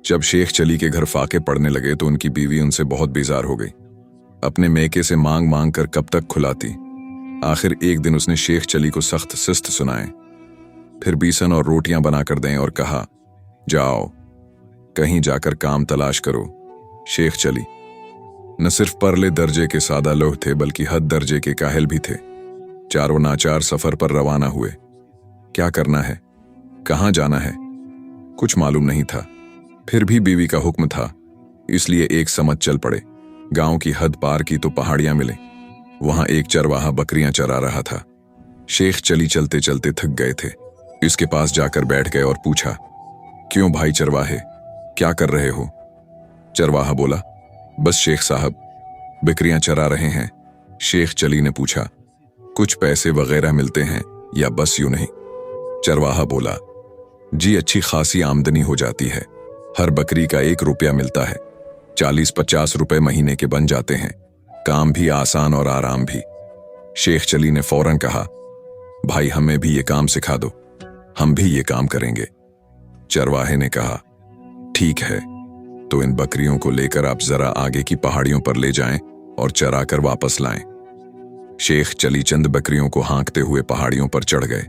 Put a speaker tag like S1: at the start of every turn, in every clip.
S1: जब शेख चली के घर फाके पड़ने लगे तो उनकी बीवी उनसे बहुत बेजार हो गई। अपने मेके से मांग मांग कर कब तक खुलाती। आखिर एक दिन उसने शेख चली को सख्त सिस्त सुनाए, फिर बीसन और रोटियां बनाकर दें और कहा, जाओ कहीं जाकर काम तलाश करो। शेख चली न सिर्फ परले दर्जे के सादा लोग थे बल्कि हद दर्जे के काहिल भी थे। चारों नाचार सफर पर रवाना हुए। क्या करना है, कहाँ जाना है, कुछ मालूम नहीं था। फिर भी बीवी का हुक्म था, इसलिए एक समझ चल पड़े। गांव की हद पार की तो पहाड़ियां मिले। वहां एक चरवाहा बकरियां चरा रहा था। शेख चली चलते चलते थक गए थे। इसके पास जाकर बैठ गए और पूछा, क्यों भाई चरवाहे, क्या कर रहे हो? चरवाहा बोला, बस शेख साहब, बकरियां चरा रहे हैं। शेख चली ने पूछा, कुछ पैसे वगैरह मिलते हैं या बस यूं नहीं? चरवाहा बोला, जी अच्छी खासी आमदनी हो जाती है। हर बकरी का 1 रुपया मिलता है। 40-50 रुपए महीने के बन जाते हैं। काम भी आसान और आराम भी। शेख चली ने फौरन कहा, भाई हमें भी ये काम सिखा दो, हम भी ये काम करेंगे। चरवाहे ने कहा, ठीक है, तो इन बकरियों को लेकर आप जरा आगे की पहाड़ियों पर ले जाएं और चरा कर वापस लाएं। शेख चली चंद बकरियों को हाँकते हुए पहाड़ियों पर चढ़ गए।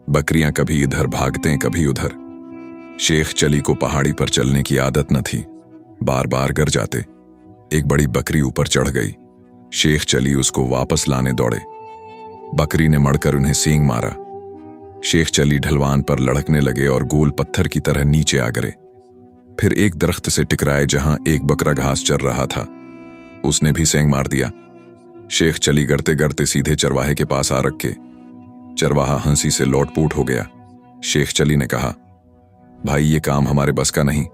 S1: बकरियां कभी इधर भागते कभी उधर। शेख चली को पहाड़ी पर चलने की आदत न थी, बार बार गिर जाते। एक बड़ी बकरी ऊपर चढ़ गई। शेख चली उसको वापस लाने दौड़े। बकरी ने मड़कर उन्हें सींग मारा। शेख चली ढलवान पर लड़कने लगे और गोल पत्थर की तरह नीचे आ गिरे। फिर एक दरख्त से टकराए जहां एक बकरा घास चर रहा था, उसने भी सींग मार दिया। शेख चली गिरते गिरते सीधे चरवाहे के पास आ रखे। चरवाहा हंसी से लोटपोट हो गया। शेख चली ने कहा, भाई ये काम हमारे बस का नहीं।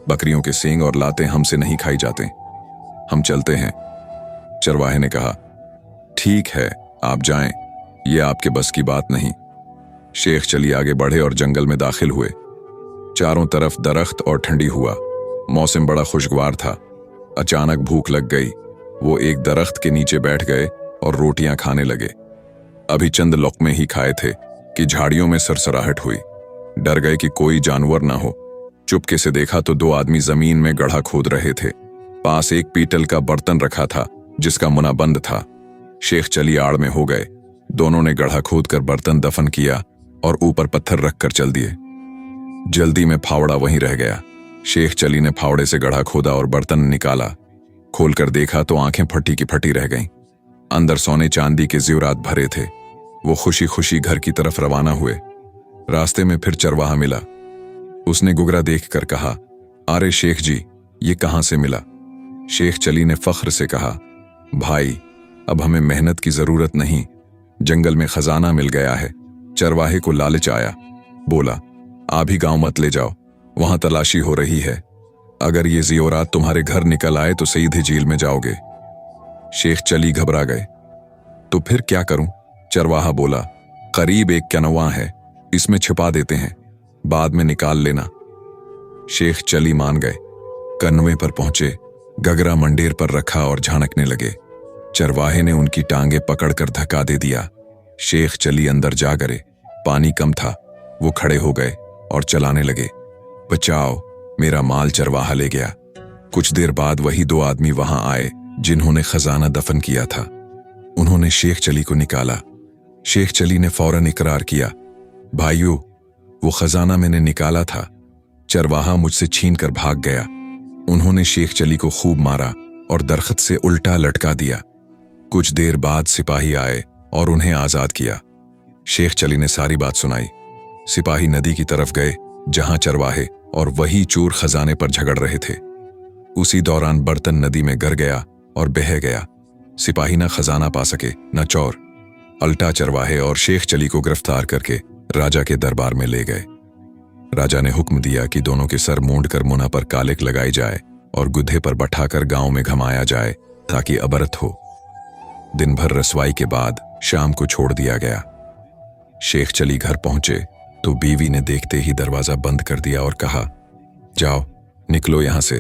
S1: बकरियों के सींग और लातें हमसे नहीं खाई जाते, हम चलते हैं। चरवाहे ने कहा, ठीक है आप जाएं, ये आपके बस की बात नहीं। शेख चली आगे बढ़े और जंगल में दाखिल हुए। चारों तरफ दरख्त और ठंडी हुआ। मौसम बड़ा खुशगवार था। अचानक भूख लग गई। वो एक दरख्त के नीचे बैठ गए और रोटियां खाने लगे। अभी चंद लुक़मे ही खाए थे कि झाड़ियों में सरसराहट हुई। डर गए कि कोई जानवर ना हो। चुपके से देखा तो 2 आदमी जमीन में गड्ढा खोद रहे थे। पास एक पीतल का बर्तन रखा था जिसका मुना बंद था। शेख चली आड़ में हो गए। दोनों ने गड्ढा खोदकर बर्तन दफन किया और ऊपर पत्थर रखकर चल दिए। जल्दी में फावड़ा वहीं रह गया। शेख चली ने फावड़े से गड्ढा खोदा और बर्तन निकाला। खोलकर देखा तो आंखें फटी की फटी रह गईं। अंदर सोने चांदी के ज़ेवरात भरे थे। वो खुशी खुशी घर की तरफ रवाना हुए। रास्ते में फिर चरवाहा मिला। उसने गुगरा देखकर कहा, अरे शेख जी, ये कहां से मिला? शेख चली ने फख्र से कहा, भाई अब हमें मेहनत की जरूरत नहीं, जंगल में खजाना मिल गया है। चरवाहे को लालच आया, बोला, आप ही गांव मत ले जाओ, वहां तलाशी हो रही है। अगर ये ज़ेवरात तुम्हारे घर निकल आए तो सीधे जेल में जाओगे। शेख चली घबरा गए। तो फिर क्या करूं? चरवाहा बोला, करीब 1 कनवा है, इसमें छिपा देते हैं, बाद में निकाल लेना। शेख चली मान गए। कन्वे पर पहुंचे, गगरा मंडेर पर रखा और झांकने लगे। चरवाहे ने उनकी टांगे पकड़कर धक्का दे दिया। शेख चली अंदर जा गिरे। पानी कम था। वो खड़े हो गए और चलाने लगे। बचाओ, मेरा माल चरवाहा ले गया। कुछ देर बाद वही 2 आदमी वहां आए जिन्होंने खजाना दफन किया था। उन्होंने शेख चली को निकाला। शेख चली ने फौरन इकरार किया, भाइयों, वो खजाना मैंने निकाला था, चरवाहा मुझसे छीन कर भाग गया। उन्होंने शेख चली को खूब मारा और दरख्त से उल्टा लटका दिया। कुछ देर बाद सिपाही आए और उन्हें आजाद किया। शेख चली ने सारी बात सुनाई। सिपाही नदी की तरफ गए जहां चरवाहे और वही चोर खजाने पर झगड़ रहे थे। उसी दौरान बर्तन नदी में गिर गया और बह गया। सिपाही न खजाना पा सके न चोर। अल्टा चरवाहे और शेख चली को गिरफ्तार करके राजा के दरबार में ले गए। राजा ने हुक्म दिया कि दोनों के सर मूंड कर मुना पर कालिक लगाई जाए और गुद्धे पर बैठाकर गांव में घमाया जाए ताकि अबरत हो। दिन भर रसवाई के बाद शाम को छोड़ दिया गया। शेख चली घर पहुंचे तो बीवी ने देखते ही दरवाजा बंद कर दिया और कहा, जाओ निकलो यहां से।